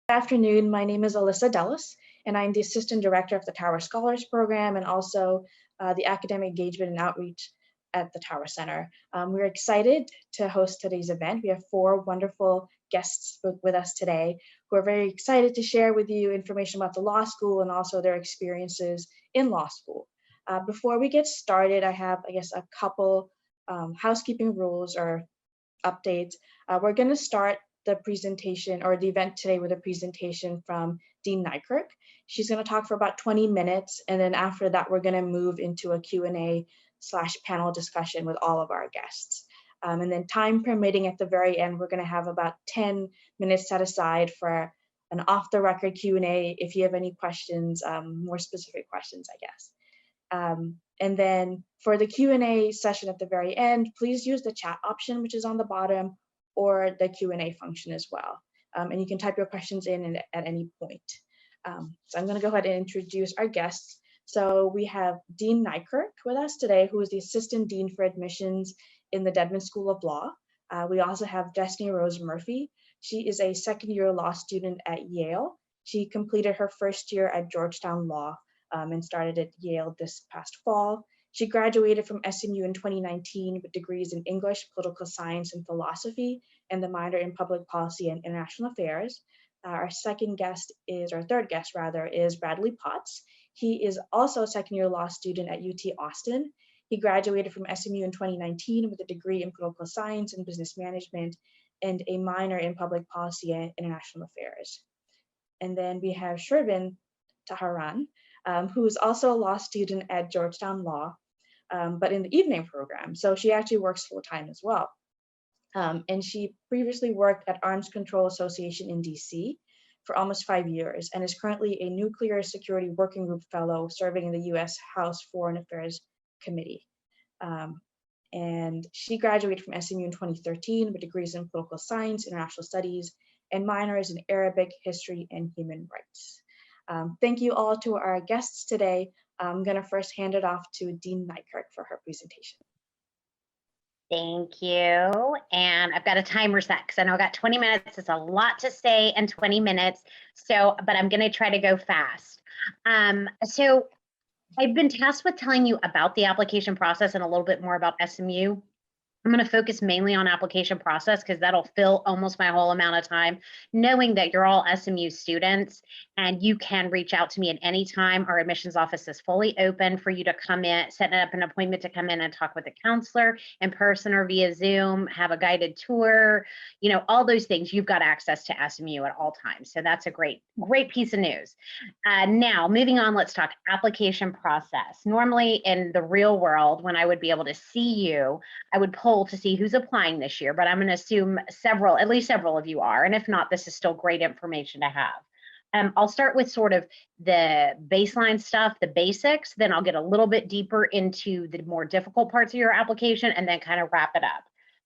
Good afternoon. My name is Alyssa Dellis, and I'm the Assistant Director of the Tower Scholars Program and also the Academic Engagement and Outreach at the Tower Center. We're excited to host today's event. We have four wonderful guests with us today who are very excited to share with you information about the law school and also their experiences in law school. Before we get started, I have, a couple housekeeping rules or updates. We're going to start the presentation or the event today with a presentation from Dean Nykirk. She's going to talk for about 20 minutes, and then after that, we're going to move into a Q&A/panel discussion with all of our guests. And then time permitting at the very end, we're going to have about 10 minutes set aside for an off-the-record Q&A if you have any questions, more specific questions, I guess. And then for the Q&A session at the very end, please use the chat option, which is on the bottom, or the Q&A function as well. And you can type your questions in at any point. So I'm going to go ahead and introduce our guests. So we have Dean Nykirk with us today, who is the Assistant Dean for Admissions in the Dedman School of Law. We also have Destiny Rose Murphy. She is a second-year law student at Yale. She completed her first year at Georgetown Law and started at Yale this past fall. She graduated from SMU in 2019 with degrees in English, political science, and philosophy, and the minor in public policy and international affairs. Our third guest is Bradley Potts. He is also a second-year law student at UT Austin. He graduated from SMU in 2019 with a degree in political science and business management and a minor in public policy and international affairs. And then we have Shervin Taharan, who is also a law student at Georgetown Law, but in the evening program. So she actually works full-time as well. And she previously worked at Arms Control Association in DC for almost 5 years and is currently a Nuclear Security Working Group Fellow serving in the US House Foreign Affairs Committee. And she graduated from SMU in 2013 with degrees in political science, international studies, and minors in Arabic, history, and human rights. Thank you all to our guests today. I'm going to first hand it off to Dean Nykirk for her presentation. Thank you. And I've got a timer set because I know I've got 20 minutes. It's a lot to say in 20 minutes. But I'm going to try to go fast. So I've been tasked with telling you about the application process and a little bit more about SMU. I'm going to focus mainly on application process because that'll fill almost my whole amount of time, knowing that you're all SMU students and you can reach out to me at any time. Our admissions office is fully open for you to come in, set up an appointment to come in and talk with a counselor in person or via Zoom, have a guided tour, all those things. You've got access to SMU at all times. So that's a great piece of news. Now, moving on, let's talk application process. Normally in the real world, when I would be able to see you, I would pull to see who's applying this year, but I'm going to assume at least several of you are. And if not, this is still great information to have. I'll start with sort of the baseline stuff, the basics, then I'll get a little bit deeper into the more difficult parts of your application and then kind of wrap it up.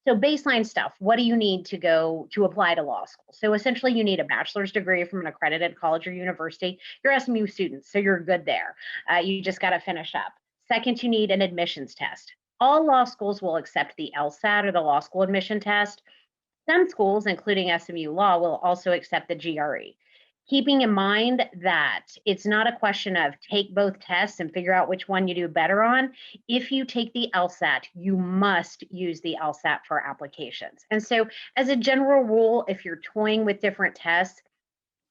So baseline stuff, what do you need to apply to law school? So essentially you need a bachelor's degree from an accredited college or university. You're SMU students, so you're good there. You just got to finish up. Second, you need an admissions test. All law schools will accept the LSAT or the law school admission test. Some schools, including SMU Law, will also accept the GRE. Keeping in mind that it's not a question of take both tests and figure out which one you do better on. If you take the LSAT, you must use the LSAT for applications. And so as a general rule, if you're toying with different tests,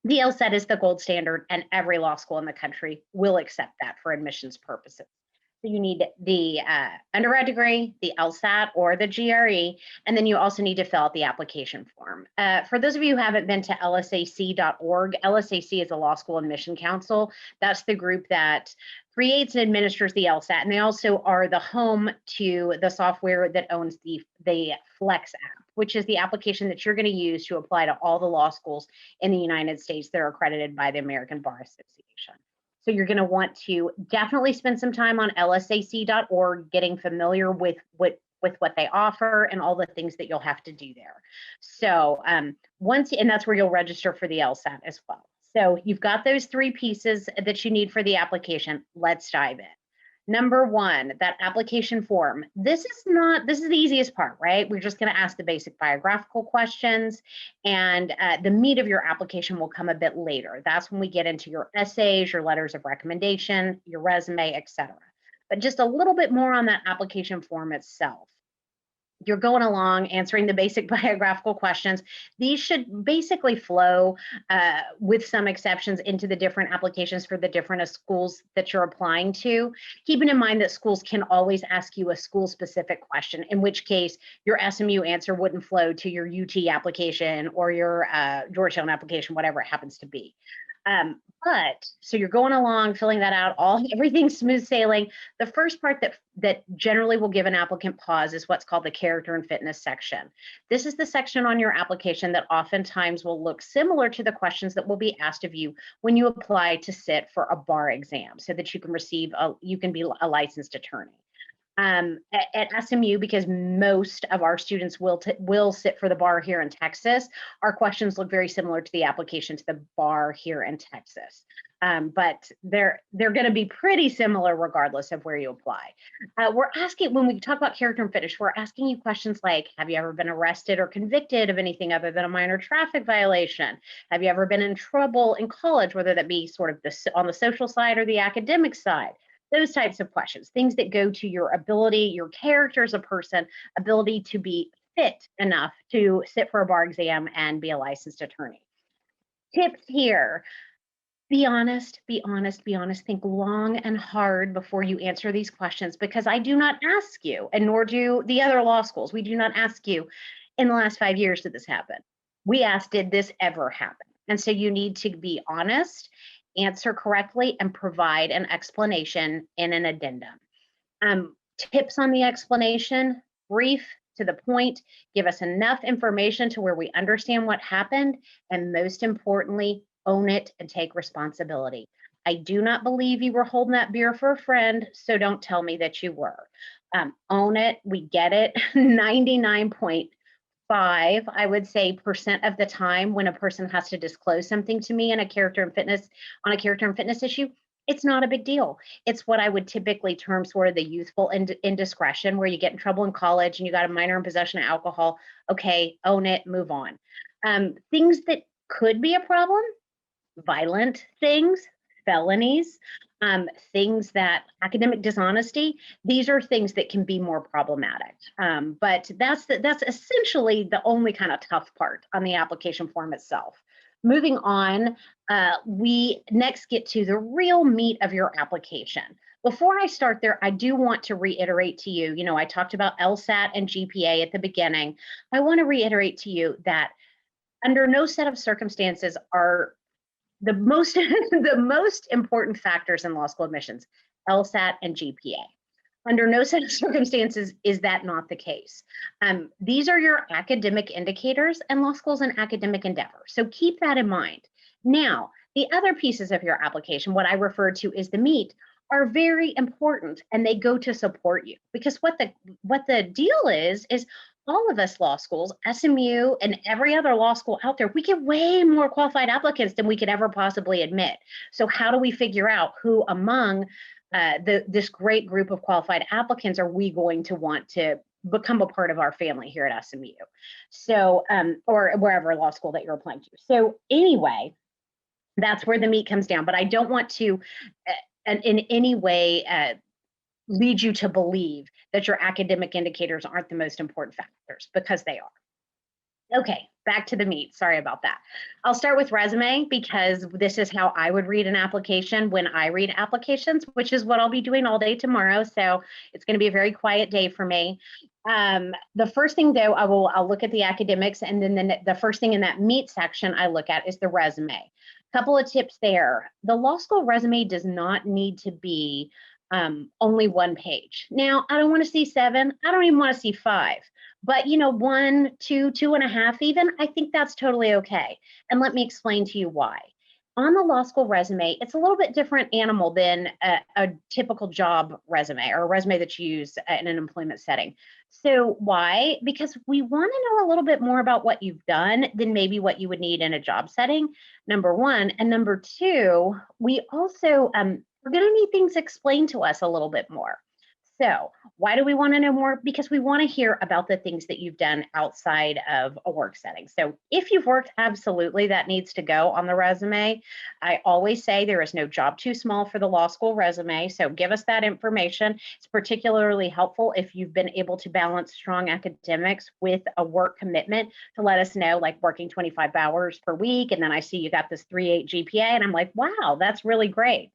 the LSAT is the gold standard and every law school in the country will accept that for admissions purposes. So you need the undergrad degree, the LSAT or the GRE, and then you also need to fill out the application form. For those of you who haven't been to lsac.org, LSAC is a law school admission council. That's the group that creates and administers the LSAT, and they also are the home to the software that owns the Flex app, which is the application that you're going to use to apply to all the law schools in the United States that are accredited by the American Bar Association. So you're going to want to definitely spend some time on lsac.org, getting familiar with what they offer and all the things that you'll have to do there. So and that's where you'll register for the LSAT as well. So you've got those three pieces that you need for the application. Let's dive in. Number one, that application form. This is the easiest part, right? We're just going to ask the basic biographical questions, and the meat of your application will come a bit later. That's when we get into your essays, your letters of recommendation, your resume, etc. But just a little bit more on that application form itself. You're going along answering the basic biographical questions. These should basically flow with some exceptions into the different applications for the different schools that you're applying to. Keeping in mind that schools can always ask you a school specific question, in which case your SMU answer wouldn't flow to your UT application or your Georgetown application, whatever it happens to be. But so you're going along, filling that out, everything's smooth sailing. The first part that generally will give an applicant pause is what's called the character and fitness section. This is the section on your application that oftentimes will look similar to the questions that will be asked of you when you apply to sit for a bar exam, so that you can be a licensed attorney. At SMU, because most of our students will sit for the bar here in Texas, our questions look very similar to the application to the bar here in Texas. But they're going to be pretty similar regardless of where you apply. We're asking, when we talk about character and fitness, we're asking you questions like, have you ever been arrested or convicted of anything other than a minor traffic violation? Have you ever been in trouble in college, whether that be sort of on the social side or the academic side? Those types of questions, things that go to your ability, your character as a person, ability to be fit enough to sit for a bar exam and be a licensed attorney. Tips here. Be honest, be honest, be honest. Think long and hard before you answer these questions, because I do not ask you, and nor do the other law schools, we do not ask you, in the last 5 years did this happen? We ask, did this ever happen? And so you need to be honest, answer correctly, and provide an explanation in an addendum. Tips on the explanation: brief, to the point, give us enough information to where we understand what happened, and most importantly, own it and take responsibility. I do not believe you were holding that beer for a friend, so don't tell me that you were. Own it, we get it. 99.5, I would say, percent of the time when a person has to disclose something to me on a character and fitness issue, it's not a big deal. It's what I would typically term sort of the youthful indiscretion, where you get in trouble in college and you got a minor in possession of alcohol. Okay, own it, move on. Things that could be a problem: violent things, felonies, things that academic dishonesty. These are things that can be more problematic. But that's essentially the only kind of tough part on the application form itself. Moving on, we next get to the real meat of your application. Before I start there, I do want to reiterate to you, I talked about LSAT and GPA at the beginning. I want to reiterate to you that under no set of circumstances are the most important factors in law school admissions, LSAT and GPA. Under no set of circumstances is that not the case. These are your academic indicators, and law school is an academic endeavor, so keep that in mind. Now, the other pieces of your application, what I refer to as the meat, are very important, and they go to support you, because what the deal is all of us law schools, SMU and every other law school out there, we get way more qualified applicants than we could ever possibly admit. So how do we figure out who among this great group of qualified applicants are we going to want to become a part of our family here at SMU? So, or wherever law school that you're applying to. So anyway, that's where the meat comes down. But I don't want to in any way lead you to believe that your academic indicators aren't the most important factors, because they are. Okay, back to the meat. Sorry about that. I'll start with resume, because this is how I would read an application when I read applications, which is what I'll be doing all day tomorrow. So it's going to be a very quiet day for me. The first thing, though, I'll look at the academics, and then the first thing in that meat section I look at is the resume. Couple of tips there. The law school resume does not need to be only one page. Now, I don't want to see 7. I don't even want to see 5. But 1, 2, 2.5 even, I think that's totally okay. And let me explain to you why. On the law school resume, it's a little bit different animal than a typical job resume, or a resume that you use in an employment setting. So why? Because we want to know a little bit more about what you've done than maybe what you would need in a job setting, number one. And number two, we also, we're going to need things explained to us a little bit more. So, why do we want to know more? Because we want to hear about the things that you've done outside of a work setting. So, if you've worked, absolutely, that needs to go on the resume. I always say there is no job too small for the law school resume. So, give us that information. It's particularly helpful if you've been able to balance strong academics with a work commitment to let us know, like working 25 hours per week. And then I see you got this 3.8 GPA, and I'm like, wow, that's really great.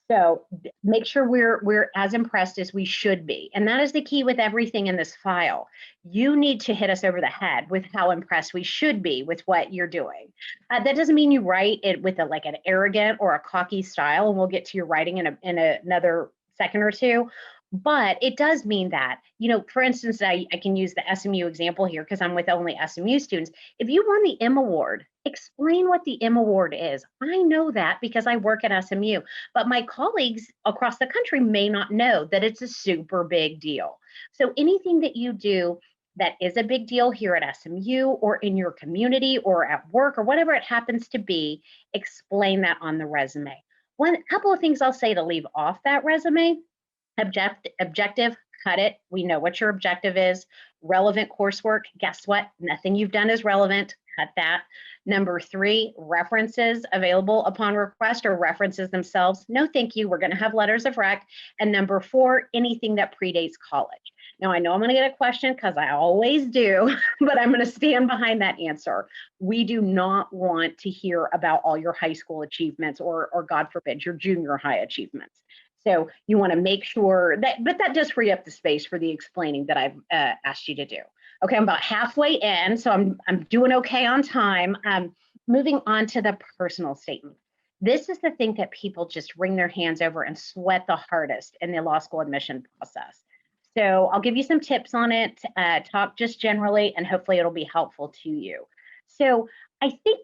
So make sure we're as impressed as we should be. And that is the key with everything in this file. You need to hit us over the head with how impressed we should be with what you're doing. That doesn't mean you write it with like an arrogant or a cocky style, and we'll get to your writing in another second or two. But it does mean that, for instance, I can use the SMU example here because I'm with only SMU students. If you won the M Award, explain what the M Award is. I know that because I work at SMU, but my colleagues across the country may not know that it's a super big deal. So anything that you do that is a big deal here at SMU or in your community or at work or whatever it happens to be, explain that on the resume. One couple of things I'll say to leave off that resume. Objective, cut it. We know what your objective is. Relevant coursework, guess what? Nothing you've done is relevant. Cut that. Number 3, references available upon request or references themselves. No, thank you. We're going to have letters of rec. And number 4, anything that predates college. Now, I know I'm going to get a question because I always do, but I'm going to stand behind that answer. We do not want to hear about all your high school achievements or God forbid, your junior high achievements. So you want to make sure that, but that does free up the space for the explaining that I've asked you to do. Okay, I'm about halfway in, so I'm doing okay on time. Moving on to the personal statement. This is the thing that people just wring their hands over and sweat the hardest in the law school admission process. So I'll give you some tips on it, talk just generally, and hopefully it'll be helpful to you. So I think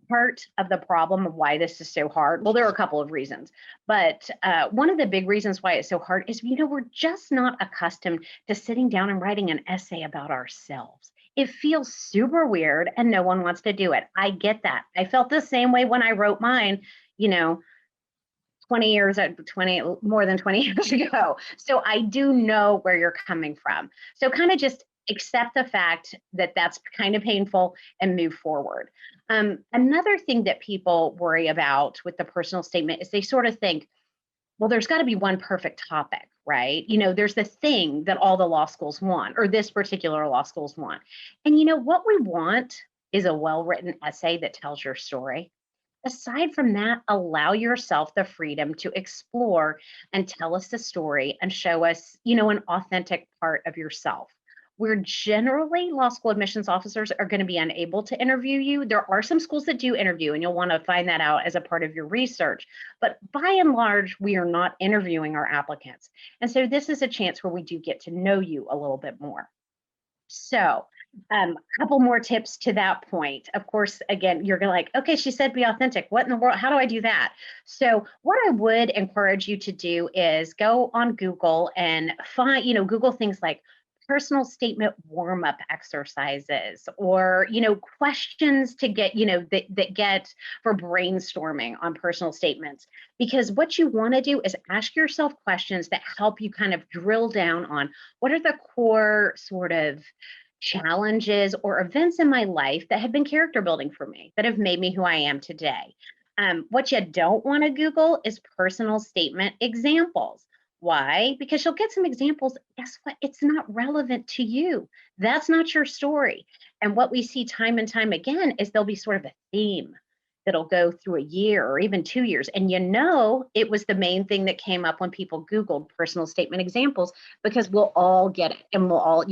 part of the problem of why this is so hard, well, there are a couple of reasons, but one of the big reasons why it's so hard is, we're just not accustomed to sitting down and writing an essay about ourselves. It feels super weird and no one wants to do it. I get that. I felt the same way when I wrote mine, more than 20 years ago. So I do know where you're coming from. So kind of just accept the fact that that's kind of painful and move forward. Another thing that people worry about with the personal statement is they sort of think, well, there's got to be one perfect topic, right? There's the thing that all the law schools want, or this particular law schools want. And what we want is a well-written essay that tells your story. Aside from that, allow yourself the freedom to explore and tell us the story and show us, an authentic part of yourself. Where generally law school admissions officers are going to be unable to interview you. There are some schools that do interview, and you'll want to find that out as a part of your research. But by and large, we are not interviewing our applicants. And so this is a chance where we do get to know you a little bit more. So a couple more tips to that point. Of course, again, you're going to like, okay, she said be authentic. What in the world? How do I do that? So what I would encourage you to do is go on Google and find, Google things like personal statement warm-up exercises, or questions to get that get for brainstorming on personal statements. Because what you want to do is ask yourself questions that help you kind of drill down on what are the core sort of challenges or events in my life that have been character building for me, that have made me who I am today. What you don't want to Google is personal statement examples. Why? Because you'll get some examples. Guess what? It's not relevant to you. That's not your story. And what we see time and time again is there'll be sort of a theme that'll go through a year or even 2 years. And it was the main thing that came up when people Googled personal statement examples, because we'll all get it. And we'll all,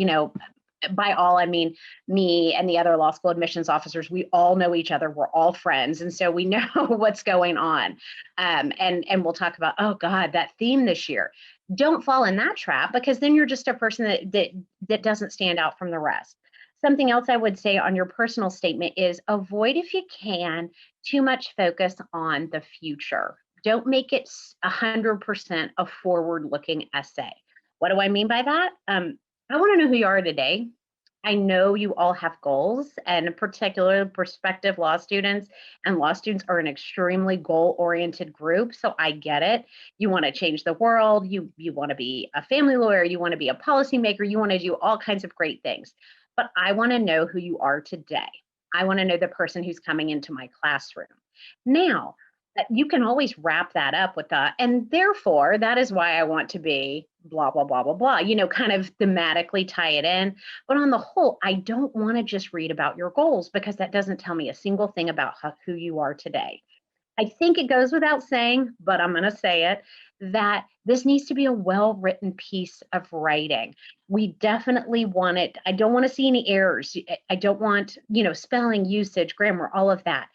by all, I mean me and the other law school admissions officers, we all know each other. We're all friends. And so we know what's going on. And we'll talk about, oh God, that theme this year. Don't fall in that trap, because then you're just a person that doesn't stand out from the rest. Something else I would say on your personal statement is avoid, if you can, too much focus on the future. Don't make it 100% a forward-looking essay. What do I mean by that? I want to know who you are today. I know you all have goals, and in particular, prospective law students, and law students are an extremely goal-oriented group, so I get it. You want to change the world, you want to be a family lawyer, you want to be a policymaker, you want to do all kinds of great things. But I want to know who you are today. I want to know the person who's coming into my classroom. Now, you can always wrap that up with and therefore, that is why I want to be blah, blah, blah, blah, blah, kind of thematically tie it in. But on the whole, I don't want to just read about your goals because that doesn't tell me a single thing about who you are today. I think it goes without saying, but I'm going to say it, that this needs to be a well-written piece of writing. We definitely want it. I don't want to see any errors. I don't want, spelling, usage, grammar, all of that.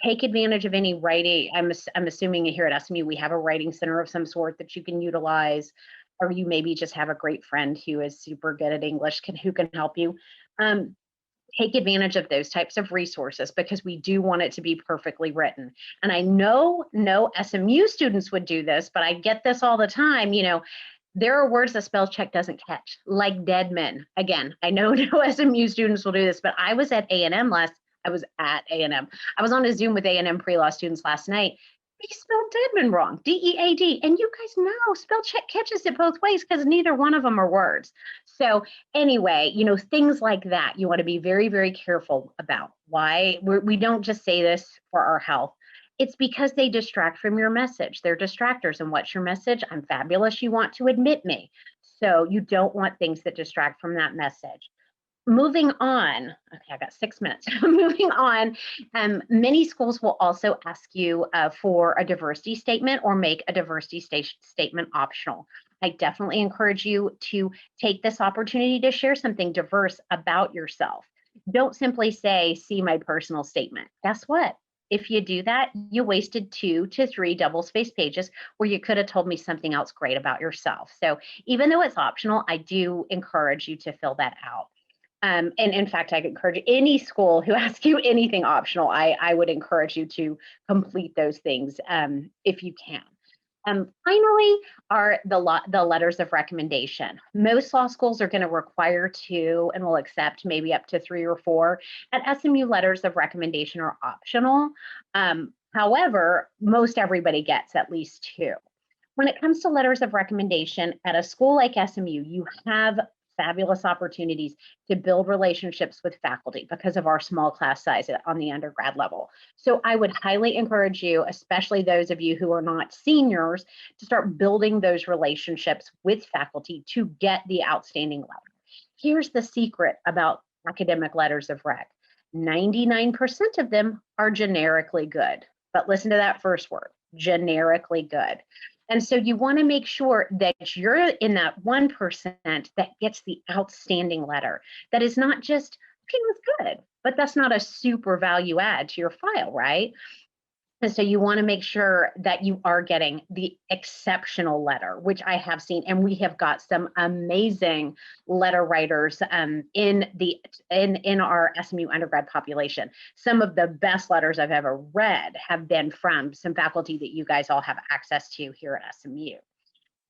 Take advantage of any writing. I'm assuming here at SMU, we have a writing center of some sort that you can utilize, or you maybe just have a great friend who is super good at English who can help you. Take advantage of those types of resources because we do want it to be perfectly written. And I know no SMU students would do this, but I get this all the time. There are words that spell check doesn't catch, like dead men. Again, I know no SMU students will do this, but I was at A&M I was at A&M. I was on a Zoom with A&M pre-law students last night. They spelled Deadman wrong, D-E-A-D. And you guys know spell check catches it both ways because neither one of them are words. So anyway, things like that, you want to be very, very careful about. Why? We don't just say this for our health. It's because they distract from your message. They're distractors. And what's your message? I'm fabulous. You want to admit me. So you don't want things that distract from that message. Moving on, okay, I got 6 minutes. Moving on, many schools will also ask you for a diversity statement or make a diversity statement optional. I definitely encourage you to take this opportunity to share something diverse about yourself. Don't simply say, see my personal statement. Guess what? If you do that, you wasted 2 to 3 double-spaced pages where you could have told me something else great about yourself. So even though it's optional, I do encourage you to fill that out. And in fact, I encourage any school who asks you anything optional, I would encourage you to complete those things if you can. Finally, are the letters of recommendation. Most law schools are going to require 2 and will accept maybe up to 3 or 4. At SMU, letters of recommendation are optional. However, most everybody gets at least 2. When it comes to letters of recommendation at a school like SMU, you have fabulous opportunities to build relationships with faculty because of our small class size on the undergrad level. So I would highly encourage you, especially those of you who are not seniors, to start building those relationships with faculty to get the outstanding letter. Here's the secret about academic letters of rec. 99% of them are generically good. But listen to that first word, generically good. And so you want to make sure that you're in that 1% that gets the outstanding letter. That is not just, okay, that's good, but that's not a super value add to your file, right? And so you want to make sure that you are getting the exceptional letter, which I have seen, and we have got some amazing letter writers in our SMU undergrad population. Some of the best letters I've ever read have been from some faculty that you guys all have access to here at SMU.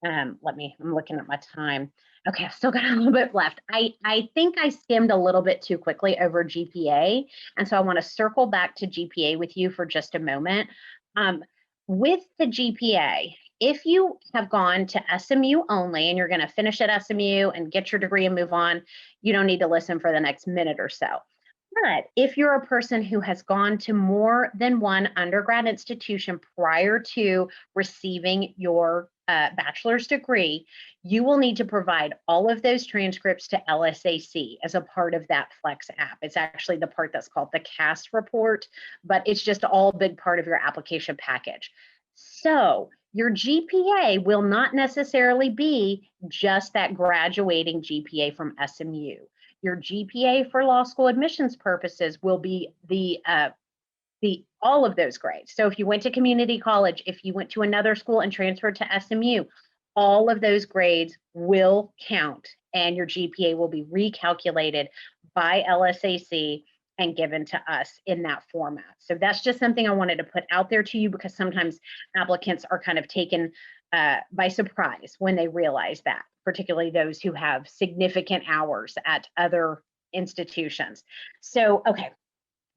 I'm looking at my time. Okay, I've still got a little bit left. I think I skimmed a little bit too quickly over GPA. And so I want to circle back to GPA with you for just a moment. With the GPA, if you have gone to SMU only and you're going to finish at SMU and get your degree and move on, you don't need to listen for the next minute or so. But if you're a person who has gone to more than one undergrad institution prior to receiving your bachelor's degree, you will need to provide all of those transcripts to LSAC as a part of that Flex app. It's actually the part that's called the CAS report, but it's just all a big part of your application package. So your GPA will not necessarily be just that graduating GPA from SMU. Your GPA for law school admissions purposes will be all of those grades. So if you went to community college, if you went to another school and transferred to SMU, all of those grades will count and your GPA will be recalculated by LSAC and given to us in that format. So that's just something I wanted to put out there to you because sometimes applicants are kind of taken by surprise when they realize that, particularly those who have significant hours at other institutions. So, okay,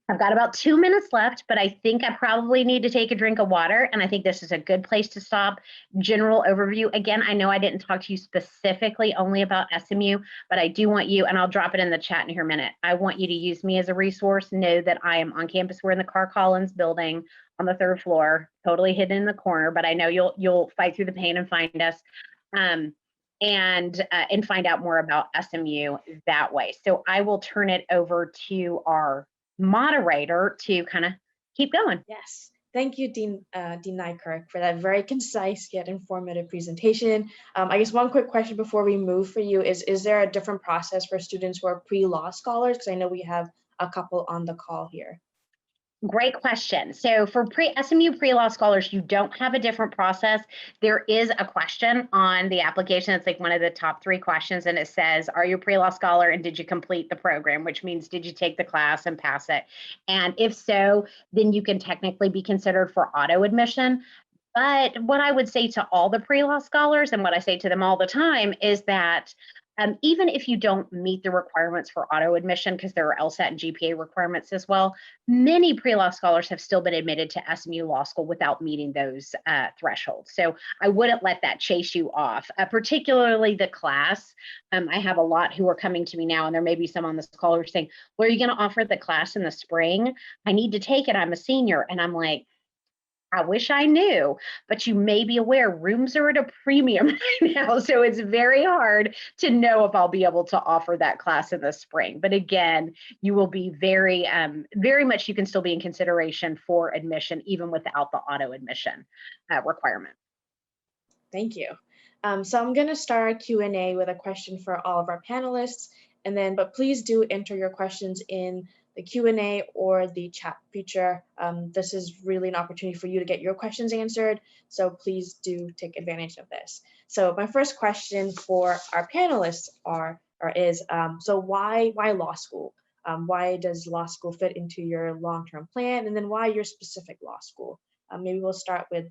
I've got about 2 minutes left, but I think I probably need to take a drink of water. And I think this is a good place to stop. General overview. Again, I know I didn't talk to you specifically only about SMU, but I do want you, and I'll drop it in the chat in here a minute. I want you to use me as a resource. Know that I am on campus. We're in the Carr Collins building on the 3rd floor, totally hidden in the corner, but I know you'll fight through the pain and find us. And find out more about SMU that way. So I will turn it over to our moderator to kind of keep going. Yes, thank you, Dean Nykirk, for that very concise yet informative presentation. I guess one quick question before we move for you is there a different process for students who are pre-law scholars? Because I know we have a couple on the call here. Great question. So for SMU pre-law scholars, you don't have a different process. There is a question on the application. It's like one of the top 3 questions, and it says, are you a pre-law scholar and did you complete the program? Which means, did you take the class and pass it? And if so, then you can technically be considered for auto admission. But what I would say to all the pre-law scholars, and what I say to them all the time, is that even if you don't meet the requirements for auto admission, because there are LSAT and GPA requirements as well, many pre-law scholars have still been admitted to SMU Law School without meeting those thresholds. So I wouldn't let that chase you off, particularly the class. I have a lot who are coming to me now, and there may be some on this call who are saying, well, are you going to offer the class in the spring? I need to take it. I'm a senior. And I'm like, I wish I knew, but you may be aware rooms are at a premium right now. So it's very hard to know if I'll be able to offer that class in the spring. But again, you will be very much, you can still be in consideration for admission, even without the auto admission requirement. Thank you. So I'm going to start our Q&A with a question for all of our panelists, but please do enter your questions in the Q&A or the chat feature. This is really an opportunity for you to get your questions answered, so please do take advantage of this. So my first question for our panelists is, so why law school? Why does law school fit into your long-term plan? And then why your specific law school? Maybe we'll start with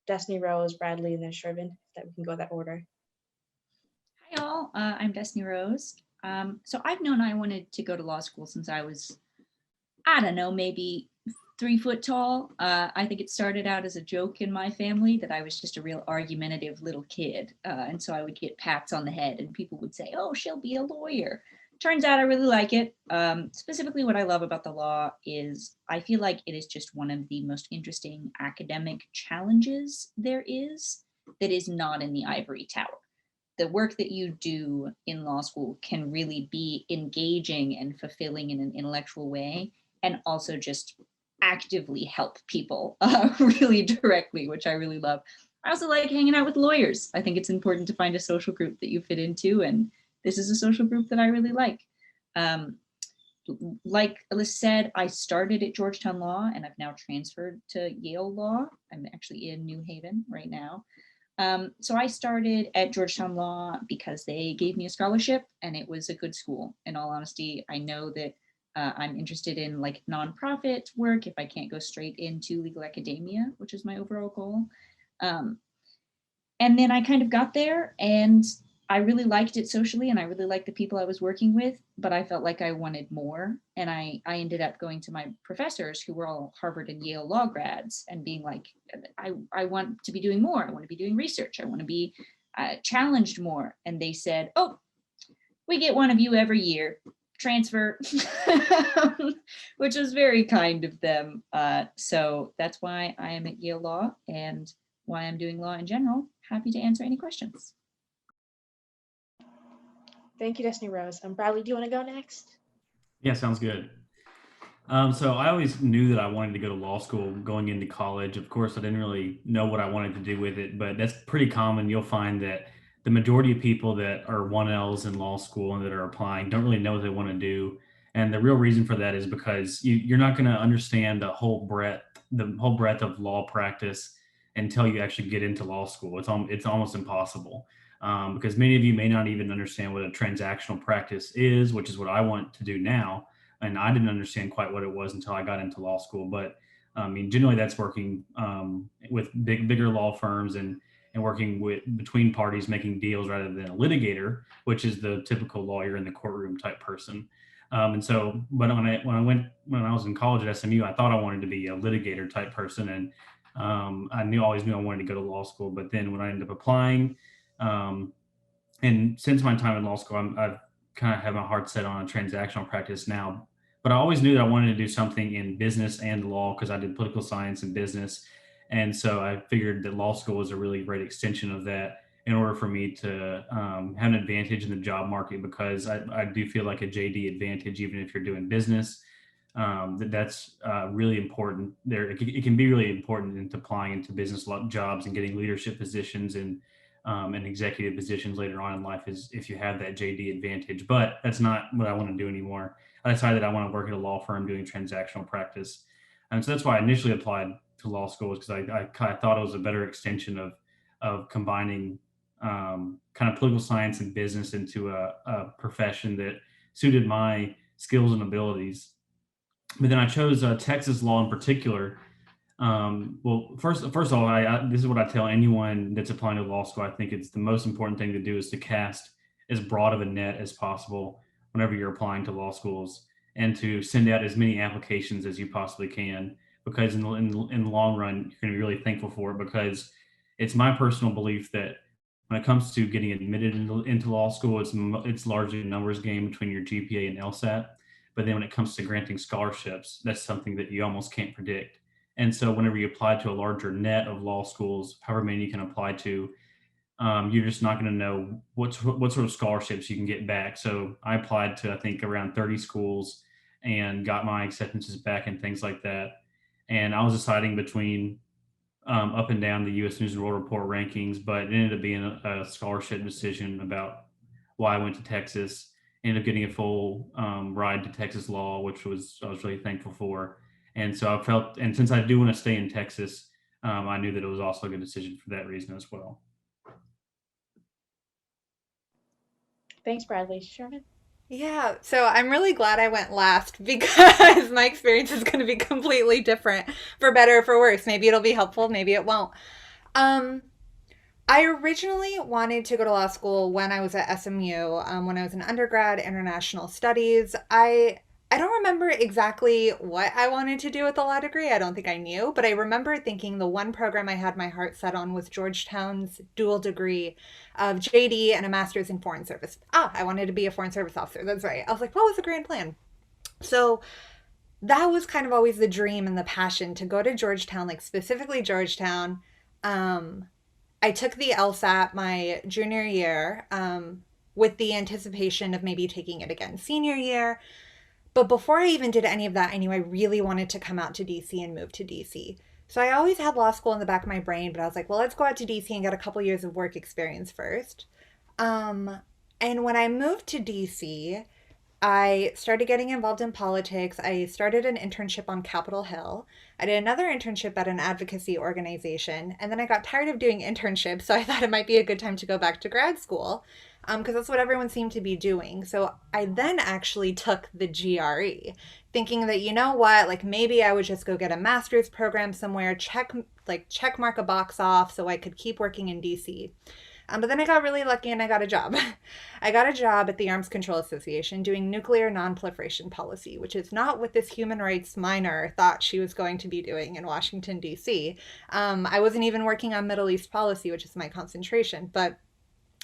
Destiny Rose, Bradley, and then Shervin, that we can go that order. Hi all, I'm Destiny Rose. So I've known I wanted to go to law school since I was, I don't know, maybe 3 foot tall. I think it started out as a joke in my family that I was just a real argumentative little kid. And so I would get pats on the head and people would say, oh, she'll be a lawyer. Turns out I really like it. Specifically what I love about the law is I feel like it is just one of the most interesting academic challenges there is that is not in the ivory tower. The work that you do in law school can really be engaging and fulfilling in an intellectual way, and also just actively help people really directly, which I really love. I also like hanging out with lawyers. I think it's important to find a social group that you fit into, and this is a social group that I really like. Like Alyssa said, I started at Georgetown Law and I've now transferred to Yale Law. I'm actually in New Haven right now. So I started at Georgetown Law because they gave me a scholarship and it was a good school. In all honesty, I know that I'm interested in like nonprofit work if I can't go straight into legal academia, which is my overall goal. And then I kind of got there and I really liked it socially and I really liked the people I was working with, but I felt like I wanted more. And I ended up going to my professors who were all Harvard and Yale law grads and being like, I want to be doing more. I want to be doing research. I want to be challenged more. And they said, oh, we get one of you every year, transfer, which was very kind of them. So that's why I am at Yale Law and why I'm doing law in general. Happy to answer any questions. Thank you, Destiny Rose. Bradley, do you want to go next? Yeah, sounds good. So I always knew that I wanted to go to law school going into college. Of course, I didn't really know what I wanted to do with it, but that's pretty common. You'll find that the majority of people that are 1Ls in law school and that are applying don't really know what they want to do. And the real reason for that is because you're not going to understand the whole breadth of law practice until you actually get into law school. It's almost impossible. Because many of you may not even understand what a transactional practice is, which is what I want to do now. And I didn't understand quite what it was until I got into law school. But I mean, generally that's working with bigger law firms and working between parties, making deals rather than a litigator, which is the typical lawyer in the courtroom type person. And so, but when I was in college at SMU, I thought I wanted to be a litigator type person, and always knew I wanted to go to law school. But then when I ended up applying, um, and since my time in law school, I've kind of have my heart set on transactional practice now. But I always knew that I wanted to do something in business and law because I did political science and business. And so I figured that law school was a really great extension of that in order for me to have an advantage in the job market, because I do feel like a JD advantage, even if you're doing business, that's really important there. It can be really important into applying into business jobs and getting leadership positions and executive positions later on in life, is if you have that JD advantage. But that's not what I want to do anymore. I decided I want to work at a law firm doing transactional practice. And so that's why I initially applied to law school, is because I kind of thought it was a better extension of combining kind of political science and business into a profession that suited my skills and abilities. But then I chose Texas law in particular. Well, first of all, this is what I tell anyone that's applying to law school. I think it's the most important thing to do is to cast as broad of a net as possible whenever you're applying to law schools, and to send out as many applications as you possibly can, because in the long run, you're going to be really thankful for it, because it's my personal belief that when it comes to getting admitted into law school, it's largely a numbers game between your GPA and LSAT. But then when it comes to granting scholarships, that's something that you almost can't predict. And so whenever you apply to a larger net of law schools, however many you can apply to, you're just not going to know what sort of scholarships you can get back. So I applied to, I think, around 30 schools and got my acceptances back and things like that. And I was deciding between up and down the U.S. News and World Report rankings, but it ended up being a scholarship decision about why I went to Texas. Ended up getting a full ride to Texas law, which I was really thankful for. And so I felt, and since I do want to stay in Texas, I knew that it was also a good decision for that reason as well. Thanks, Bradley. Sherman? Yeah, so I'm really glad I went last because my experience is going to be completely different, for better or for worse. Maybe it'll be helpful, maybe it won't. I originally wanted to go to law school when I was at SMU, when I was an undergrad, international studies. I don't remember exactly what I wanted to do with the law degree. I don't think I knew, but I remember thinking the one program I had my heart set on was Georgetown's dual degree of JD and a master's in foreign service. I wanted to be a foreign service officer. That's right. I was like, what was the grand plan? So that was kind of always the dream and the passion to go to Georgetown, like specifically Georgetown. I took the LSAT my junior year with the anticipation of maybe taking it again senior year. But before I even did any of that, I knew I really wanted to come out to DC and move to DC. So I always had law school in the back of my brain, but I was like, well, let's go out to DC and get a couple years of work experience first. And when I moved to DC, I started getting involved in politics. I started an internship on Capitol Hill. I did another internship at an advocacy organization. And then I got tired of doing internships, so I thought it might be a good time to go back to grad school, because that's what everyone seemed to be doing. So I then actually took the GRE, thinking that, you know what, like maybe I would just go get a master's program somewhere, check mark a box off so I could keep working in DC. But then I got really lucky and I got a job. I got a job at the Arms Control Association doing nuclear non-proliferation policy, which is not what this human rights minor thought she was going to be doing in Washington, D.C. I wasn't even working on Middle East policy, which is my concentration. But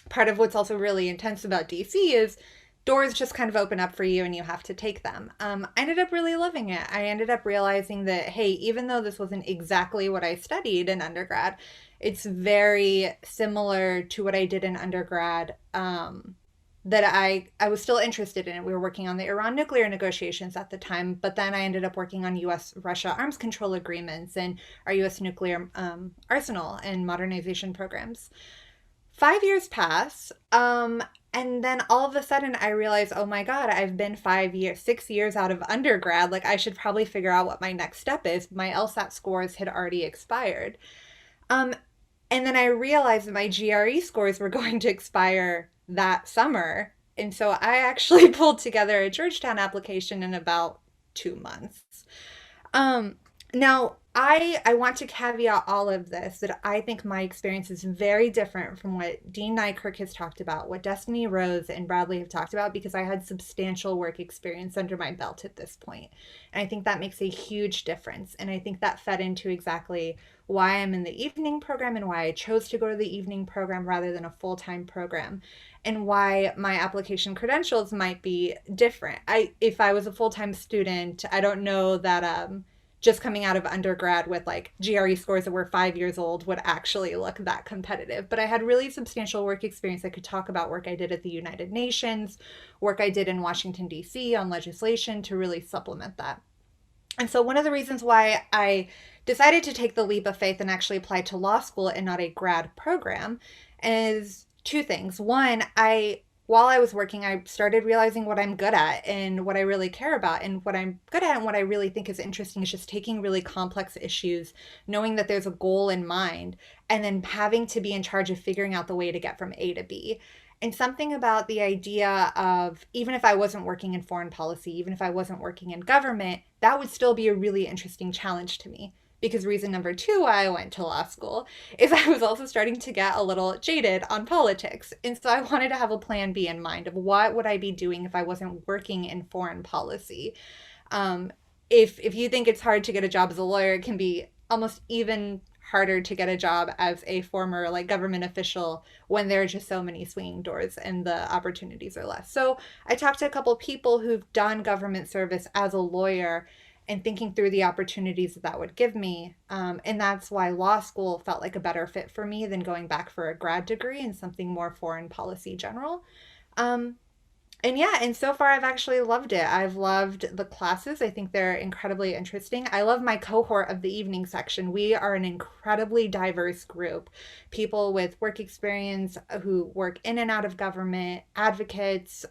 part of what's also really intense about DC is doors just kind of open up for you and you have to take them. I ended up really loving it. I ended up realizing that, hey, even though this wasn't exactly what I studied in undergrad, it's very similar to what I did in undergrad, that I was still interested in it. We were working on the Iran nuclear negotiations at the time, but then I ended up working on U.S.-Russia arms control agreements and our U.S. nuclear arsenal and modernization programs. 5 years pass, and then all of a sudden I realize, oh my God, I've been 6 years out of undergrad. Like I should probably figure out what my next step is. My LSAT scores had already expired. And then I realized that my GRE scores were going to expire that summer. And so I actually pulled together a Georgetown application in about 2 months. Now, I want to caveat all of this that I think my experience is very different from what Dean Nykerk has talked about, what Destiny Rose and Bradley have talked about, because I had substantial work experience under my belt at this point. And I think that makes a huge difference. And I think that fed into exactly why I'm in the evening program and why I chose to go to the evening program rather than a full-time program, and why my application credentials might be different. If I was a full-time student, I don't know that just coming out of undergrad with like GRE scores that were 5 years old would actually look that competitive. But I had really substantial work experience. I could talk about work I did at the United Nations, work I did in Washington, D.C. on legislation to really supplement that. And so one of the reasons why I decided to take the leap of faith and actually apply to law school and not a grad program is two things. One, while I was working, I started realizing what I'm good at and what I really care about. And what I'm good at and what I really think is interesting is just taking really complex issues, knowing that there's a goal in mind, and then having to be in charge of figuring out the way to get from A to B. And something about the idea of, even if I wasn't working in foreign policy, even if I wasn't working in government, that would still be a really interesting challenge to me. Because reason number two why I went to law school is I was also starting to get a little jaded on politics. And so I wanted to have a plan B in mind of what would I be doing if I wasn't working in foreign policy. Um, if you think it's hard to get a job as a lawyer, it can be almost even harder to get a job as a former like government official when there are just so many swinging doors and the opportunities are less. So I talked to a couple people who've done government service as a lawyer and thinking through the opportunities that would give me. And that's why law school felt like a better fit for me than going back for a grad degree in something more foreign policy general. Um, and yeah, and so far I've actually loved it. I've loved the classes. I think they're incredibly interesting. I love my cohort of the evening section. We are an incredibly diverse group. People with work experience who work in and out of government, advocates.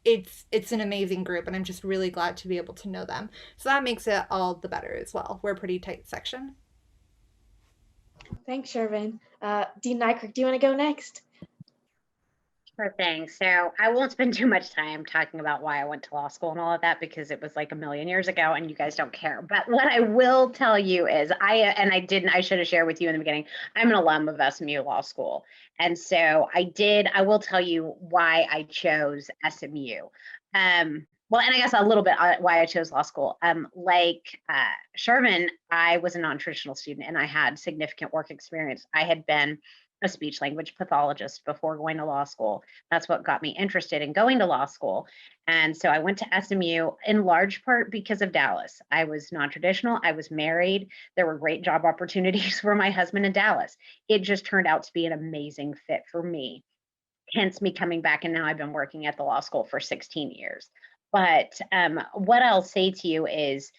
It's an amazing group, and I'm just really glad to be able to know them. So that makes it all the better as well. We're a pretty tight section. Thanks, Shervin. Dean Nykerk, do you want to go next? Sure thing. So I won't spend too much time talking about why I went to law school and all of that because it was like a million years ago and you guys don't care. But what I will tell you is I should have shared with you in the beginning, I'm an alum of SMU Law School. And so I will tell you why I chose SMU. Well, and I guess a little bit why I chose law school. Like Sherman, I was a non-traditional student and I had significant work experience. I had been a speech language pathologist before going to law school. That's what got me interested in going to law school. And so I went to SMU in large part because of Dallas. I was non-traditional, I was married. There were great job opportunities for my husband in Dallas. It just turned out to be an amazing fit for me. Hence me coming back, and now I've been working at the law school for 16 years. But what I'll say to you is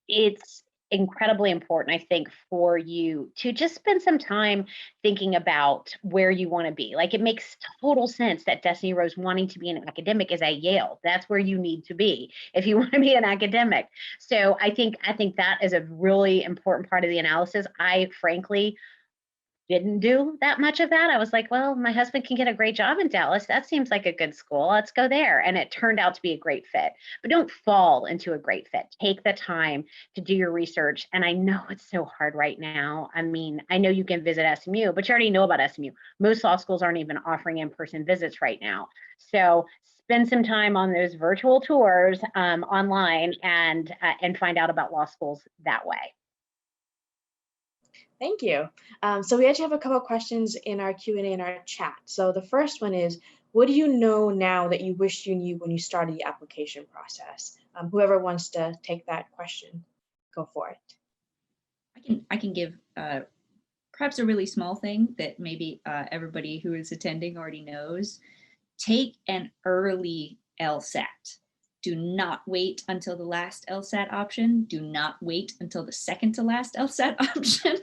it's incredibly important, I think, for you to just spend some time thinking about where you want to be. Like, it makes total sense that Destiny Rose wanting to be an academic is at Yale. That's where you need to be if you want to be an academic. So I think that is a really important part of the analysis. I frankly didn't do that much of that. I was like, well, my husband can get a great job in Dallas. That seems like a good school. Let's go there. And it turned out to be a great fit. But don't fall into a great fit. Take the time to do your research. And I know it's so hard right now. I mean, I know you can visit SMU, but you already know about SMU. Most law schools aren't even offering in-person visits right now. So spend some time on those virtual tours online and find out about law schools that way. Thank you. So we actually have a couple of questions in our Q&A in our chat. So the first one is, what do you know now that you wish you knew when you started the application process? Whoever wants to take that question, go for it. I can give perhaps a really small thing that maybe everybody who is attending already knows. Take an early LSAT. Do not wait until the last LSAT option. Do not wait until the second to last LSAT option.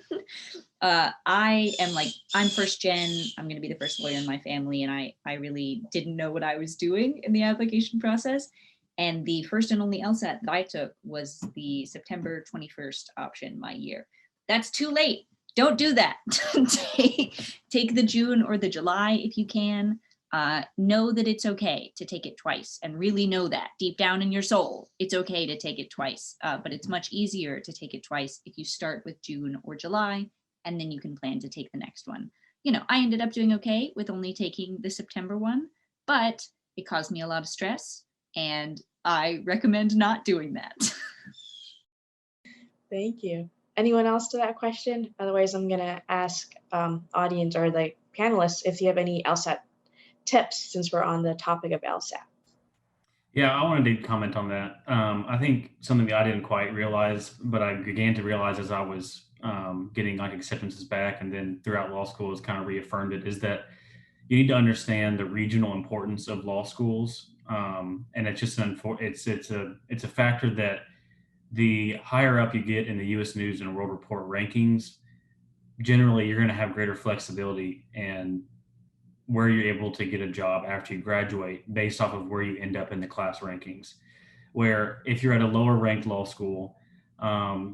I'm first gen. I'm going to be the first lawyer in my family, and I really didn't know what I was doing in the application process. And the first and only LSAT that I took was the September 21st option my year. That's too late. Don't do that. Take the June or the July if you can. know that it's okay to take it twice, and really know that deep down in your soul, it's okay to take it twice. But it's much easier to take it twice if you start with June or July, and then you can plan to take the next one. I ended up doing okay with only taking the September one, but it caused me a lot of stress, and I recommend not doing that. Thank you. Anyone else to that question? Otherwise, I'm gonna ask audience or the panelists if you have any LSAT tips, since we're on the topic of LSAT. Yeah, I wanted to comment on that. I think something that I didn't quite realize, but I began to realize as I was getting like acceptances back, and then throughout law school has kind of reaffirmed it, is that you need to understand the regional importance of law schools. And it's just it's a factor that the higher up you get in the U.S. News and World Report rankings, generally you're going to have greater flexibility and where you're able to get a job after you graduate based off of where you end up in the class rankings. Where if you're at a lower ranked law school,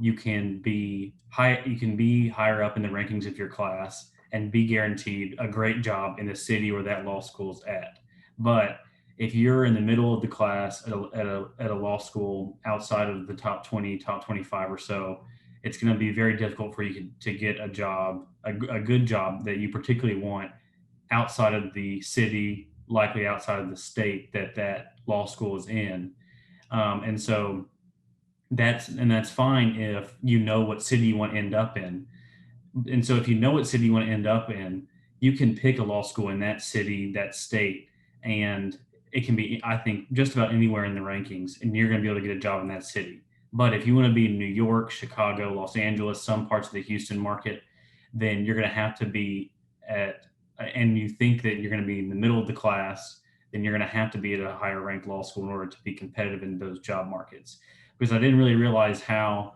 you can be higher up in the rankings of your class and be guaranteed a great job in the city where that law school's at. But if you're in the middle of the class at a law school outside of the top 20, top 25 or so, it's going to be very difficult for you to get a job, a good job that you particularly want outside of the city, likely outside of the state that law school is in. And so that's fine if you know what city you want to end up in. And so if you know what city you want to end up in, you can pick a law school in that city, that state, and it can be, I think, just about anywhere in the rankings, and you're going to be able to get a job in that city. But if you want to be in New York, Chicago, Los Angeles, some parts of the Houston market, then you're going to have to be and you think that you're going to be in the middle of the class, then you're going to have to be at a higher ranked law school in order to be competitive in those job markets. Because I didn't really realize how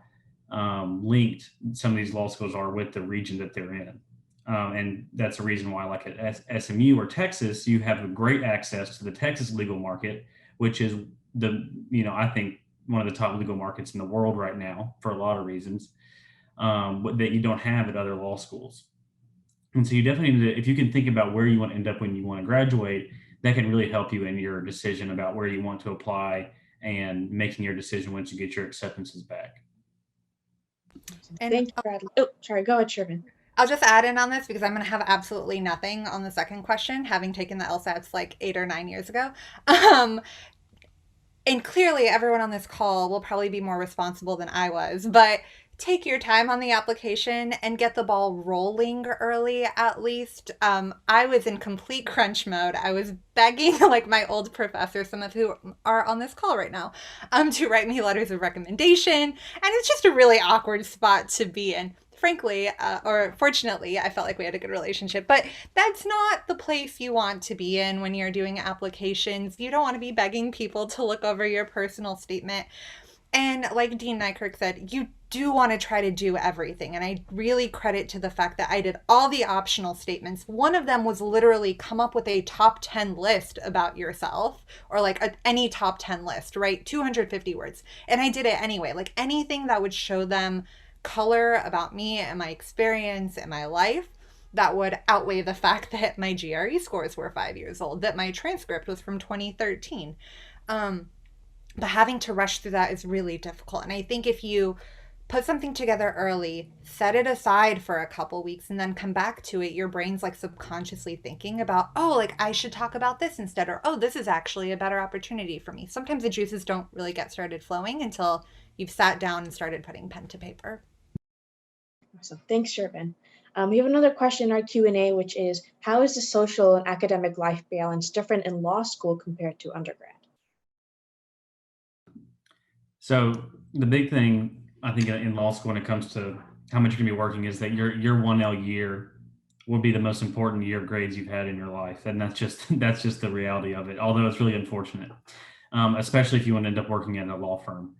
linked some of these law schools are with the region that they're in. And that's the reason why, like at SMU or Texas, you have a great access to the Texas legal market, which is I think one of the top legal markets in the world right now for a lot of reasons, that you don't have at other law schools. And so you definitely need to, if you can think about where you want to end up when you want to graduate, that can really help you in your decision about where you want to apply and making your decision once you get your acceptances back. And Thank you, Bradley. Oh, sorry, go ahead, Sherman. I'll just add in on this because I'm going to have absolutely nothing on the second question, having taken the LSATs like 8 or 9 years ago. And clearly everyone on this call will probably be more responsible than I was, but take your time on the application and get the ball rolling early, at least. I was in complete crunch mode. I was begging like my old professors, some of who are on this call right now, to write me letters of recommendation. And it's just a really awkward spot to be in. Frankly, or fortunately, I felt like we had a good relationship, but that's not the place you want to be in when you're doing applications. You don't want to be begging people to look over your personal statement. And like Dean Nykirk said, you do want to try to do everything. And I really credit to the fact that I did all the optional statements. One of them was literally come up with a top 10 list about yourself, or like any top 10 list, right? 250 words. And I did it anyway, like anything that would show them color about me and my experience and my life that would outweigh the fact that my GRE scores were 5 years old, that my transcript was from 2013. But having to rush through that is really difficult. And I think if you put something together early, set it aside for a couple weeks, and then come back to it, your brain's like subconsciously thinking about, oh, like I should talk about this instead, or oh, this is actually a better opportunity for me. Sometimes the juices don't really get started flowing until you've sat down and started putting pen to paper. Awesome. Thanks, Sherman. We have another question in our Q&A, which is, how is the social and academic life balance different in law school compared to undergrad? So the big thing, I think, in law school when it comes to how much you're going to be working is that your 1L year will be the most important year of grades you've had in your life. And that's just the reality of it, although it's really unfortunate, especially if you want to end up working at a law firm.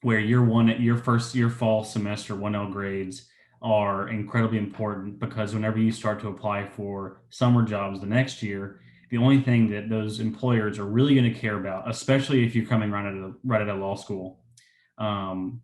Where your fall semester 1L grades are incredibly important, because whenever you start to apply for summer jobs the next year, the only thing that those employers are really going to care about, especially if you're coming right out of law school,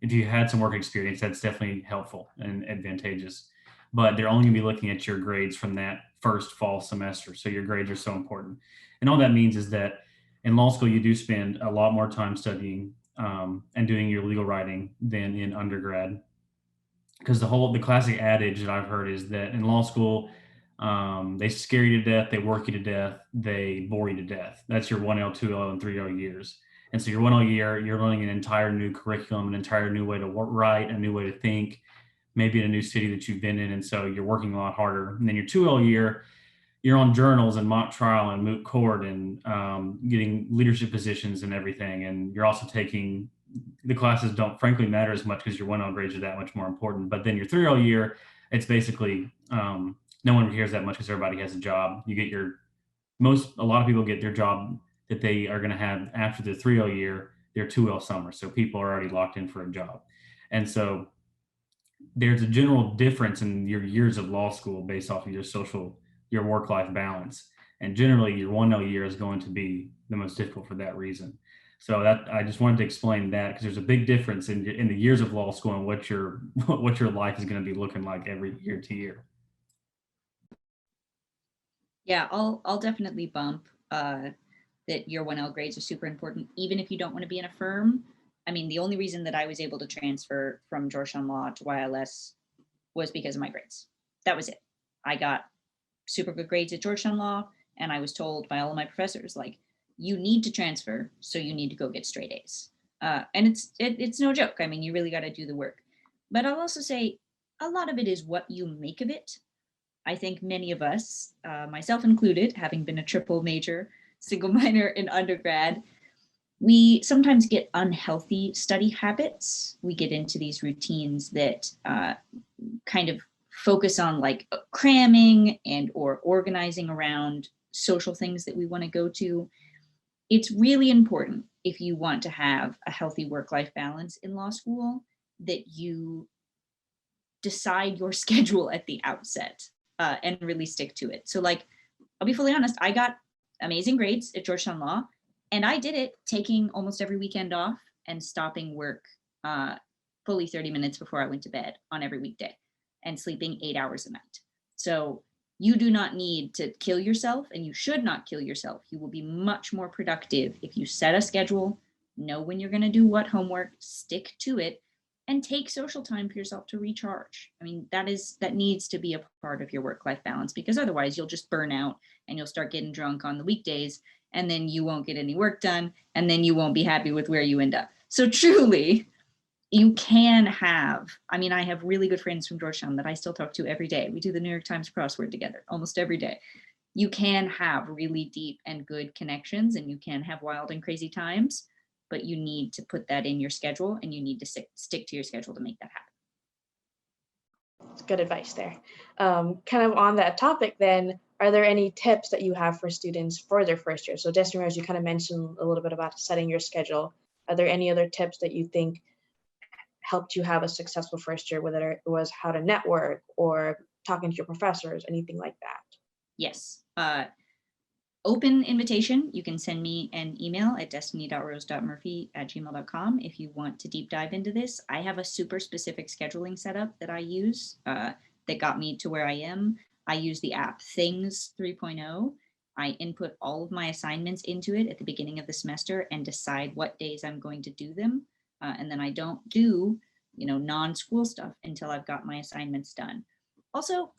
if you had some work experience, that's definitely helpful and advantageous. But they're only going to be looking at your grades from that first fall semester. So your grades are so important. And all that means is that in law school, you do spend a lot more time studying and doing your legal writing than in undergrad. Because the classic adage that I've heard is that in law school, they scare you to death, they work you to death, they bore you to death. That's your 1L, 2L, and 3L years. And so your 1L year, you're learning an entire new curriculum, an entire new way to write, a new way to think, maybe in a new city that you've been in. And so you're working a lot harder. And then your 2L year, you're on journals and mock trial and moot court and getting leadership positions and everything. And you're also taking the classes don't frankly matter as much because your 1L grades are that much more important. But then your 3L year, it's basically no one cares that much because everybody has a job. You get a lot of people get their job that they are going to have after the 3L year, their 2L summer. So people are already locked in for a job. And so there's a general difference in your years of law school based off of your work-life balance. And generally your 1L year is going to be the most difficult for that reason. So that I just wanted to explain that because there's a big difference in the years of law school and what your life is going to be looking like every year to year. Yeah, I'll definitely bump that your 1L grades are super important, even if you don't want to be in a firm. I mean, the only reason that I was able to transfer from Georgetown Law to YLS was because of my grades. That was it. I got super good grades at Georgetown Law, and I was told by all of my professors, like, you need to transfer, so you need to go get straight A's. And it's no joke. I mean, you really got to do the work. But I'll also say a lot of it is what you make of it. I think many of us, myself included, having been a triple major, single minor in undergrad, we sometimes get unhealthy study habits. We get into these routines that kind of focus on like cramming and or organizing around social things that we want to go to. It's really important if you want to have a healthy work-life balance in law school that you decide your schedule at the outset and really stick to it. So like, I'll be fully honest, I got amazing grades at Georgetown Law, and I did it taking almost every weekend off and stopping work fully 30 minutes before I went to bed on every weekday and sleeping 8 hours a night. So you do not need to kill yourself, and you should not kill yourself. You will be much more productive if you set a schedule, know when you're going to do what homework, stick to it, and take social time for yourself to recharge. I mean, that needs to be a part of your work-life balance, because otherwise you'll just burn out and you'll start getting drunk on the weekdays, and then you won't get any work done, and then you won't be happy with where you end up. So truly, you can have, I mean, I have really good friends from Georgetown that I still talk to every day. We do the New York Times crossword together almost every day. You can have really deep and good connections, and you can have wild and crazy times, but you need to put that in your schedule, and you need to stick to your schedule to make that happen. That's good advice there. Kind of on that topic then, are there any tips that you have for students for their first year? So Destiny Rose, you kind of mentioned a little bit about setting your schedule. Are there any other tips that you think helped you have a successful first year, whether it was how to network or talking to your professors, anything like that? Yes. Open invitation. You can send me an email at destiny.rose.murphy@gmail.com if you want to deep dive into this. I have a super specific scheduling setup that I use that got me to where I am. I use the app Things 3.0. I input all of my assignments into it at the beginning of the semester and decide what days I'm going to do them. And then I don't do, non-school stuff until I've got my assignments done. Also,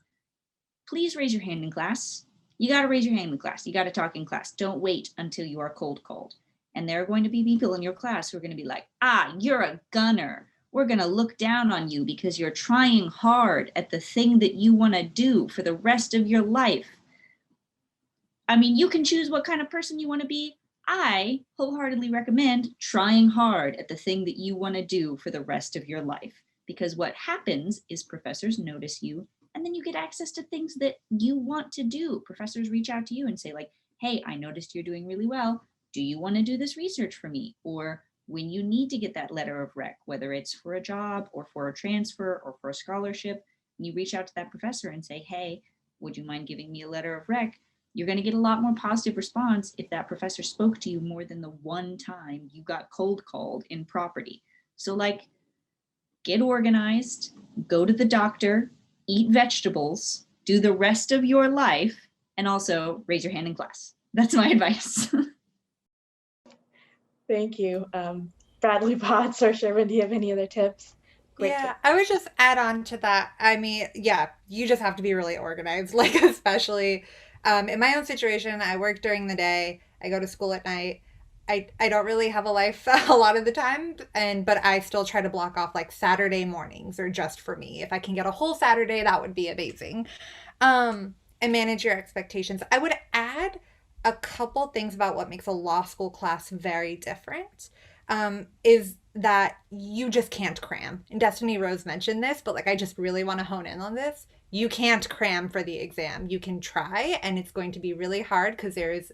please raise your hand in class. You got to raise your hand in class. You got to talk in class. Don't wait until you are cold called. And there are going to be people in your class who are going to be like, you're a gunner. We're going to look down on you because you're trying hard at the thing that you want to do for the rest of your life. I mean, you can choose what kind of person you want to be. I wholeheartedly recommend trying hard at the thing that you want to do for the rest of your life, because what happens is professors notice you, and then you get access to things that you want to do. Professors reach out to you and say like, hey, I noticed you're doing really well. Do you want to do this research for me? Or when you need to get that letter of rec, whether it's for a job or for a transfer or for a scholarship, you reach out to that professor and say, hey, would you mind giving me a letter of rec? You're going to get a lot more positive response if that professor spoke to you more than the one time you got cold called in property. So get organized, go to the doctor, eat vegetables, do the rest of your life, and also raise your hand in class. That's my advice. Thank you. Bradley, Potts, or Sherman, do you have any other tips? Great Yeah, tip. I would just add on to that. I mean, yeah, you just have to be really organized. Like, especially in my own situation, I work during the day, I go to school at night. I don't really have a life a lot of the time, but I still try to block off like Saturday mornings are just for me. If I can get a whole Saturday, that would be amazing. And manage your expectations. I would add a couple things about what makes a law school class very different. Is that you just can't cram. And Destiny Rose mentioned this, but like I just really want to hone in on this. You can't cram for the exam. You can try, and it's going to be really hard because there is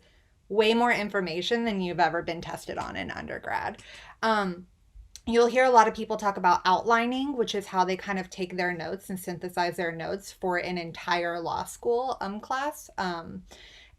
way more information than you've ever been tested on in undergrad. You'll hear a lot of people talk about outlining, which is how they kind of take their notes and synthesize their notes for an entire law school class.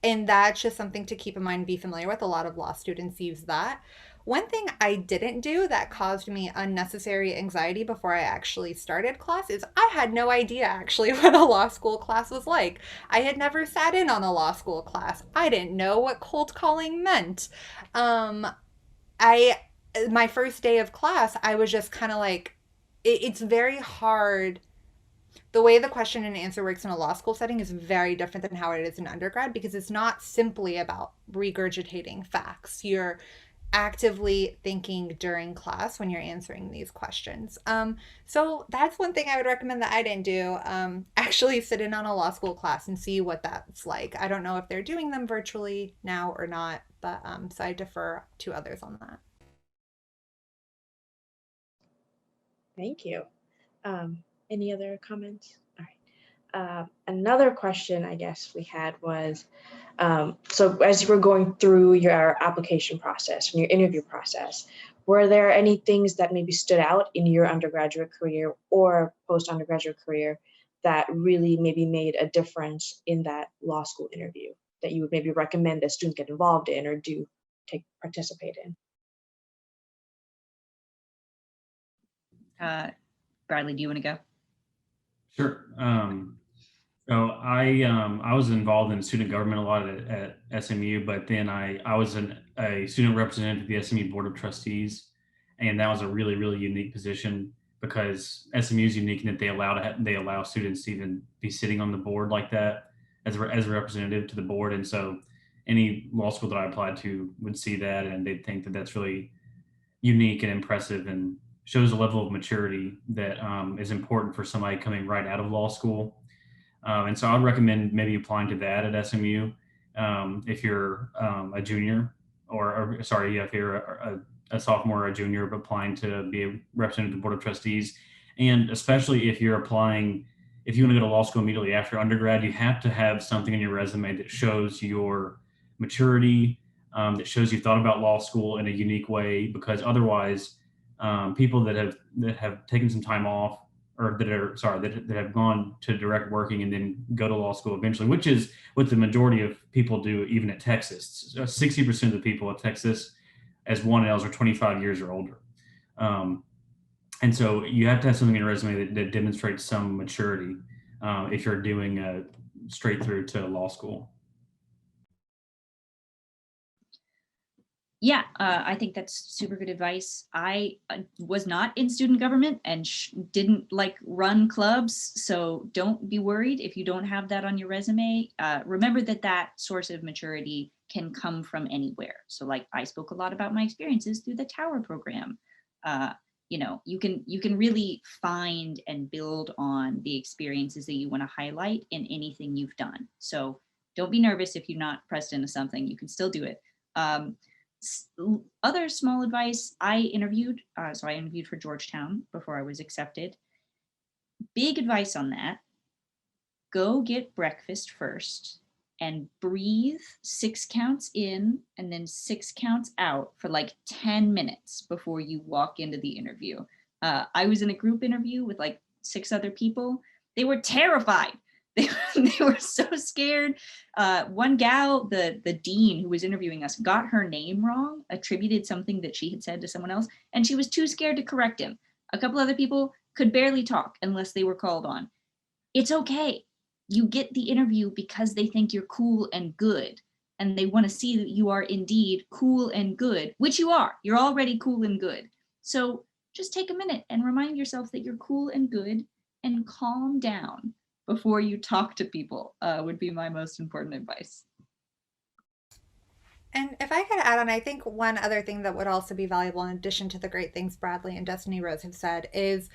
And that's just something to keep in mind, be familiar with. A lot of law students use that. One thing I didn't do that caused me unnecessary anxiety before I actually started class is I had no idea actually what a law school class was like. I had never sat in on a law school class. I didn't know what cold calling meant. I My first day of class, I was just kind of like, it's very hard. The way the question and answer works in a law school setting is very different than how it is in undergrad because it's not simply about regurgitating facts. You're actively thinking during class when you're answering these questions. So that's one thing I would recommend that I didn't do. Actually sit in on a law school class and see what that's like. I don't know if they're doing them virtually now or not, but so I defer to others on that. Thank you. Any other comments? All right. Another question I guess we had was, so as you were going through your application process and your interview process, were there any things that maybe stood out in your undergraduate career or post-undergraduate career that really maybe made a difference in that law school interview that you would maybe recommend that students get involved in or do participate in? Bradley, do you want to go? Sure. So I was involved in student government a lot at SMU, but then I was a student representative of the SMU Board of Trustees, and that was a really really unique position because SMU is unique in that they allow students to even be sitting on the board like that as a representative to the board, and so any law school that I applied to would see that and they'd think that that's really unique and impressive and shows a level of maturity that is important for somebody coming right out of law school. And so I would recommend maybe applying to that at SMU if you're a junior, or sorry, if you're a sophomore or a junior, but applying to be a representative of the Board of Trustees. And especially if you're applying, if you want to go to law school immediately after undergrad, you have to have something in your resume that shows your maturity, that shows you thought about law school in a unique way, because otherwise, people that have taken some time off or that have gone to direct working and then go to law school eventually, which is what the majority of people do, even at Texas. 60% of the people at Texas as 1Ls are 25 years or older. And so you have to have something in your resume that demonstrates some maturity if you're doing straight through to law school. Yeah, I think that's super good advice. I was not in student government and didn't like run clubs. So don't be worried if you don't have that on your resume. Remember that source of maturity can come from anywhere. So like I spoke a lot about my experiences through the Tower program. You can really find and build on the experiences that you want to highlight in anything you've done. So don't be nervous if you're not pressed into something, you can still do it. Other small advice, I interviewed for Georgetown before I was accepted. Big advice on that: go get breakfast first and breathe 6 counts in and then 6 counts out for like 10 minutes before you walk into the interview. I was in a group interview with like 6 other people. They were terrified. They were so scared. One gal, the dean who was interviewing us, got her name wrong, attributed something that she had said to someone else, and she was too scared to correct him. A couple other people could barely talk unless they were called on. It's okay. you get the interview because they think you're cool and good, and they want to see that you are indeed cool and good, which you are. You're already cool and good. So just take a minute and remind yourself that you're cool and good, and calm down before you talk to people, would be my most important advice. And if I could add on, I think one other thing that would also be valuable in addition to the great things Bradley and Destiny Rose have said is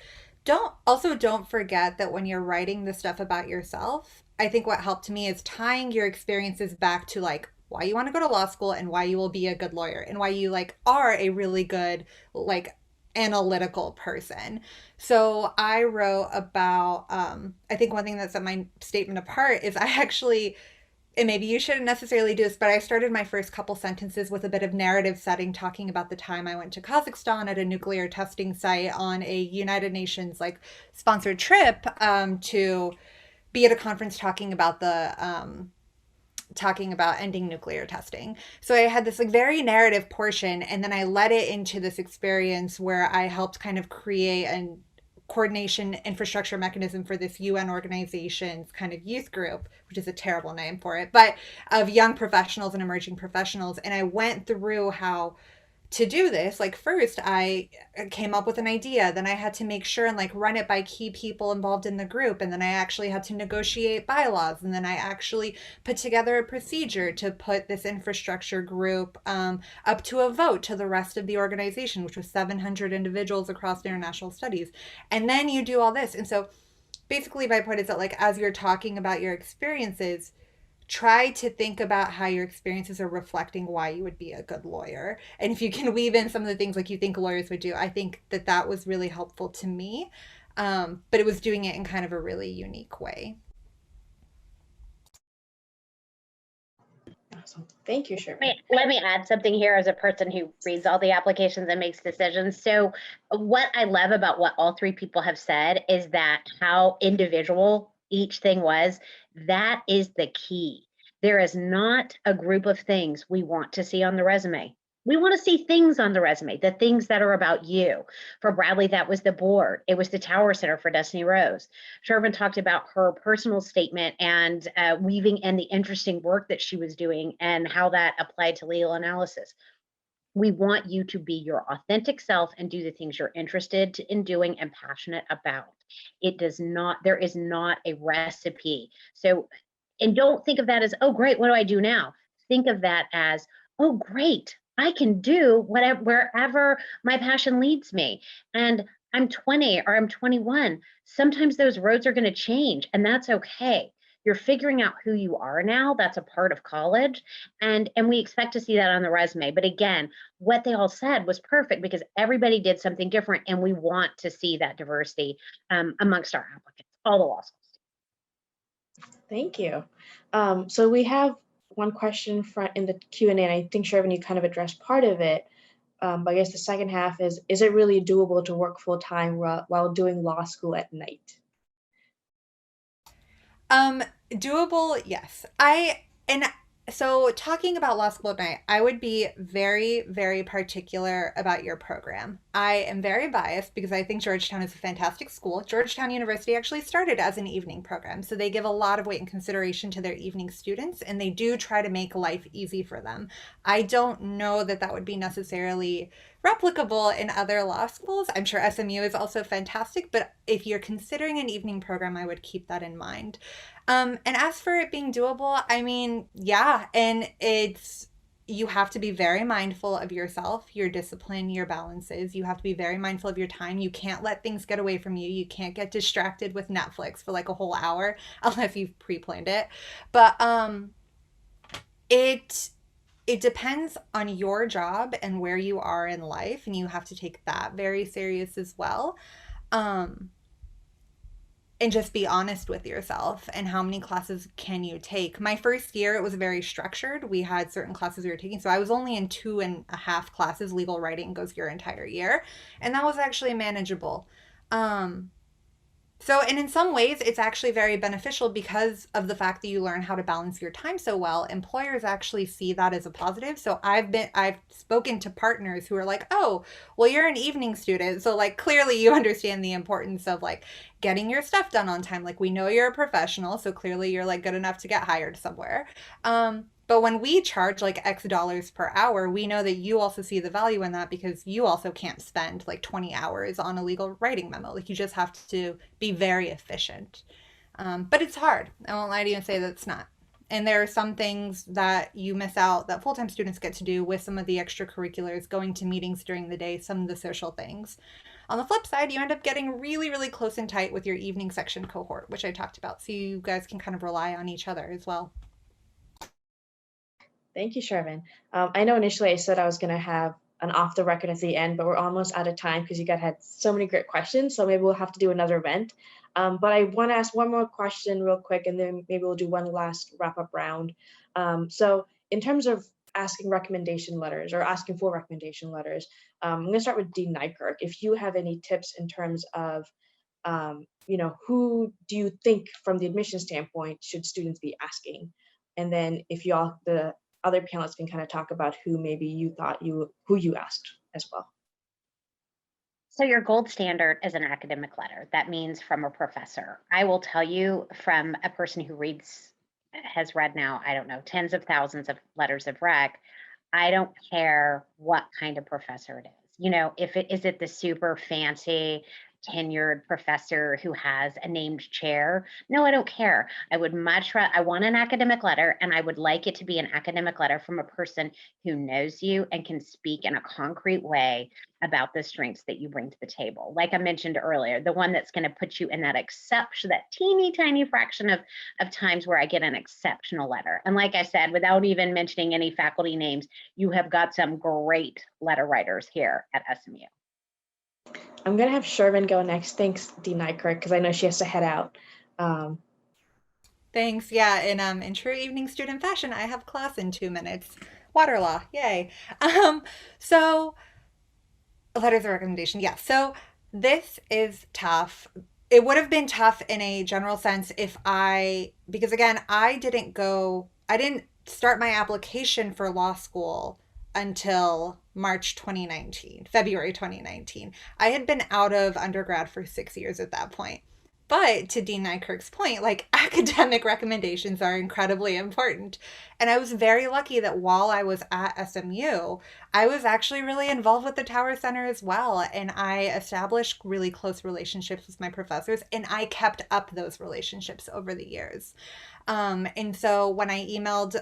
don't forget that when you're writing the stuff about yourself, I think what helped me is tying your experiences back to like why you want to go to law school and why you will be a good lawyer and why you like are a really good like analytical person. So I wrote about I think one thing that set my statement apart is I actually, and maybe you shouldn't necessarily do this, but I started my first couple sentences with a bit of narrative setting, talking about the time I went to Kazakhstan at a nuclear testing site on a United Nations like sponsored trip to be at a conference talking about ending nuclear testing. So I had this like very narrative portion, and then I led it into this experience where I helped kind of create an coordination infrastructure mechanism for this UN organization's kind of youth group, which is a terrible name for it, but of young professionals and emerging professionals. And I went through how to do this. Like first I came up with an idea, then I had to make sure and like run it by key people involved in the group, and then I actually had to negotiate bylaws, and then I actually put together a procedure to put this infrastructure group up to a vote to the rest of the organization, which was 700 individuals across international studies. And then you do all this. And so basically my point is that like as you're talking about your experiences, try to think about how your experiences are reflecting why you would be a good lawyer. And if you can weave in some of the things like you think lawyers would do, I think that that was really helpful to me. But it was doing it in kind of a really unique way. Awesome. Thank you, Sherman. Let me add something here as a person who reads all the applications and makes decisions. So what I love about what all three people have said is that how individual each thing was, that is the key. There is not a group of things we want to see on the resume. We want to see things on the resume, the things that are about you. For Bradley, that was the board. It was the Tower Center for Destiny Rose. Sherman talked about her personal statement and weaving in the interesting work that she was doing and how that applied to legal analysis. We want you to be your authentic self and do the things you're interested in doing and passionate about. There is not a recipe. So, and don't think of that as, oh, great, what do I do now? Think of that as, oh, great, I can do whatever, wherever my passion leads me. And I'm 20 or I'm 21. Sometimes those roads are going to change, and that's okay. You're figuring out who you are now. That's a part of college. And we expect to see that on the resume. But again, what they all said was perfect because everybody did something different. And we want to see that diversity amongst our applicants, all the law schools. Thank you. So we have one question in the Q&A, and I think, Sherman, you kind of addressed part of it. But I guess the second half is it really doable to work full-time while doing law school at night? Doable, yes. So talking about law school at night, I would be very, very particular about your program. I am very biased because I think Georgetown is a fantastic school. Georgetown University actually started as an evening program, so they give a lot of weight and consideration to their evening students, and they do try to make life easy for them. I don't know that that would be necessarily replicable in other law schools. I'm sure SMU is also fantastic, but if you're considering an evening program, I would keep that in mind. And as for it being doable, I mean, yeah, and you have to be very mindful of yourself, your discipline, your balances. You have to be very mindful of your time. You can't let things get away from you. You can't get distracted with Netflix for like a whole hour unless you've pre-planned it. But it depends on your job and where you are in life, and you have to take that very serious as well. And just be honest with yourself and how many classes can you take. My first year, it was very structured. We had certain classes we were taking. So I was only in 2.5 classes. Legal writing goes your entire year. And that was actually manageable. So, and in some ways, it's actually very beneficial because of the fact that you learn how to balance your time so well. Employers actually see that as a positive. So I've spoken to partners who are like, oh, well, you're an evening student. So like clearly you understand the importance of like getting your stuff done on time. Like we know you're a professional. So clearly you're like good enough to get hired somewhere. But when we charge like X dollars per hour, we know that you also see the value in that because you also can't spend like 20 hours on a legal writing memo. Like you just have to be very efficient. But it's hard. I won't lie to you and say that it's not. And there are some things that you miss out that full-time students get to do with some of the extracurriculars, going to meetings during the day, some of the social things. On the flip side, you end up getting really, really close and tight with your evening section cohort, which I talked about. So you guys can kind of rely on each other as well. Thank you, Shervin. I know initially I said I was going to have an off the record at the end, but we're almost out of time because you guys had so many great questions. So maybe we'll have to do another event. But I want to ask one more question real quick, and then maybe we'll do one last wrap up round. So in terms of asking recommendation letters or asking for recommendation letters, I'm going to start with Dean Nykirk. If you have any tips in terms of, who do you think from the admission standpoint should students be asking? And then if the other panelists can kind of talk about who maybe you thought who you asked as well. So your gold standard is an academic letter. That means from a professor. I will tell you from a person who has read now, I don't know, tens of thousands of letters of rec. I don't care what kind of professor it is. You know, is it the super fancy tenured professor who has a named chair? No, I don't care. I want an academic letter, and I would like it to be an academic letter from a person who knows you and can speak in a concrete way about the strengths that you bring to the table. Like I mentioned earlier, the one that's going to put you in that teeny tiny fraction of times where I get an exceptional letter. And like I said, without even mentioning any faculty names, you have got some great letter writers here at SMU. I'm going to have Shervin go next. Thanks, Dean Nykirk, because I know she has to head out. Thanks. Yeah, in true evening student fashion, I have class in 2 minutes. Water law, yay. So letters of recommendation, yeah. So this is tough. It would have been tough in a general sense because again, I didn't start my application for law school until February 2019. I had been out of undergrad for 6 years at that point. But to Dean Nykirk's point, like academic recommendations are incredibly important. And I was very lucky that while I was at SMU, I was actually really involved with the Tower Center as well. And I established really close relationships with my professors, and I kept up those relationships over the years. And so when I emailed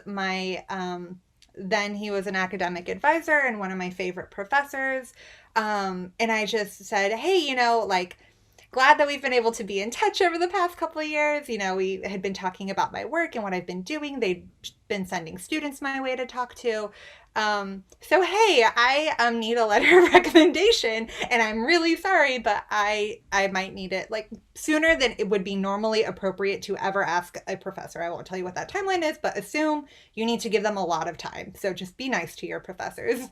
then he was an academic advisor and one of my favorite professors. And I just said, hey, glad that we've been able to be in touch over the past couple of years. We had been talking about my work and what I've been doing. They'd been sending students my way to talk to. So, hey, I need a letter of recommendation, and I'm really sorry, but I might need it like sooner than it would be normally appropriate to ever ask a professor. I won't tell you what that timeline is, but assume you need to give them a lot of time. So just be nice to your professors.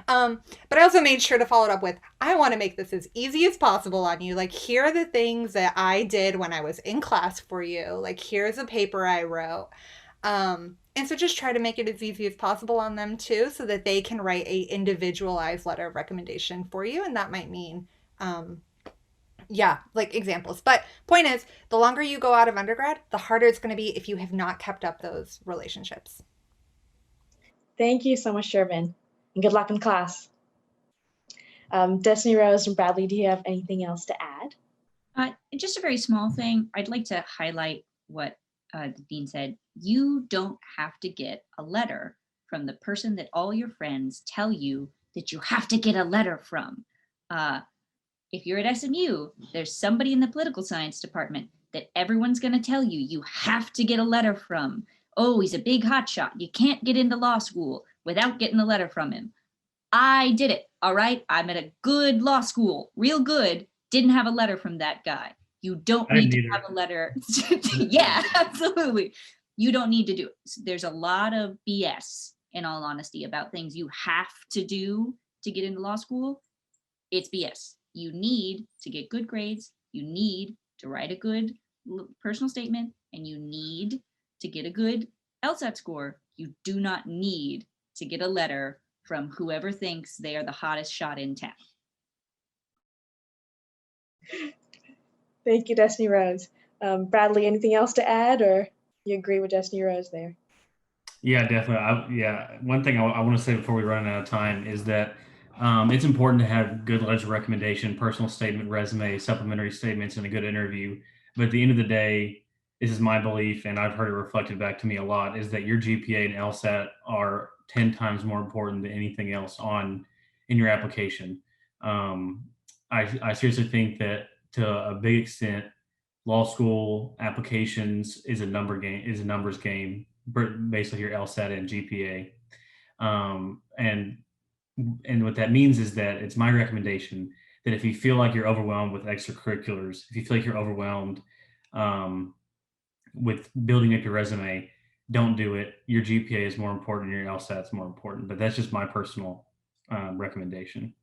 But I also made sure to follow it up with, I want to make this as easy as possible on you. Like, here are the things that I did when I was in class for you. Like, here's a paper I wrote. And so just try to make it as easy as possible on them too, so that they can write a individualized letter of recommendation for you. And that might mean, like examples. But point is, the longer you go out of undergrad, the harder it's going to be if you have not kept up those relationships. Thank you so much, Shervin, and good luck in class. Destiny Rose and Bradley, do you have anything else to add? Just a very small thing. I'd like to highlight what the dean said. You don't have to get a letter from the person that all your friends tell you that you have to get a letter from. If you're at SMU, there's somebody in the political science department that everyone's going to tell you have to get a letter from. Oh, he's a big hotshot. You can't get into law school without getting a letter from him. I did it. All right. I'm at a good law school, real good. Didn't have a letter from that guy. You don't need to have a letter. Yeah, absolutely. You don't need to do it. There's a lot of BS, in all honesty, about things you have to do to get into law school. It's BS. You need to get good grades. You need to write a good personal statement and you need to get a good LSAT score. You do not need to get a letter from whoever thinks they are the hottest shot in town. Thank you, Destiny Rose. Bradley, anything else to add, or you agree with Destiny Rose there? Yeah, definitely. One thing I want to say before we run out of time is that it's important to have good letter recommendation, personal statement, resume, supplementary statements, and a good interview. But at the end of the day, this is my belief, and I've heard it reflected back to me a lot, is that your GPA and LSAT are 10 times more important than anything else in your application. I seriously think that to a big extent, law school applications is a numbers game, basically your LSAT and GPA. And what that means is that it's my recommendation that if you feel like you're overwhelmed with extracurriculars, if you feel like you're overwhelmed with building up your resume, don't do it. Your GPA is more important, your LSAT is more important. But that's just my personal recommendation.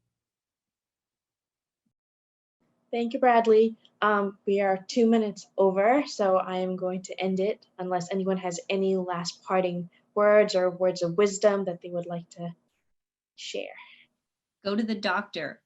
Thank you, Bradley. We are 2 minutes over, so I am going to end it unless anyone has any last parting words or words of wisdom that they would like to share. Go to the doctor.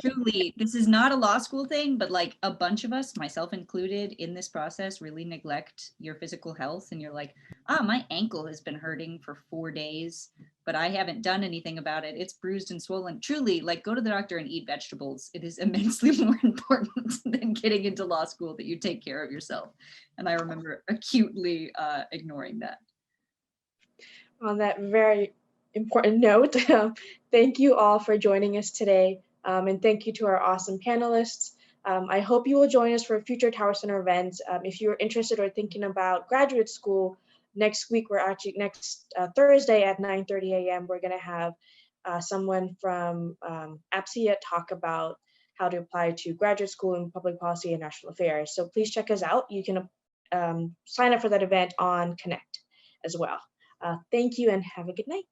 Truly, this is not a law school thing, but like a bunch of us, myself included, in this process really neglect your physical health. And you're like, my ankle has been hurting for 4 days, but I haven't done anything about it. It's bruised and swollen. Truly, like, go to the doctor and eat vegetables. It is immensely more important than getting into law school that you take care of yourself. And I remember acutely ignoring that. On that very important note, thank you all for joining us today. And thank you to our awesome panelists. I hope you will join us for future Tower Center events. If you're interested or thinking about graduate school, next week, next Thursday at 9:30 a.m., we're going to have someone from APSIA talk about how to apply to graduate school in public policy and national affairs. So please check us out. You can sign up for that event on Connect as well. Thank you and have a good night.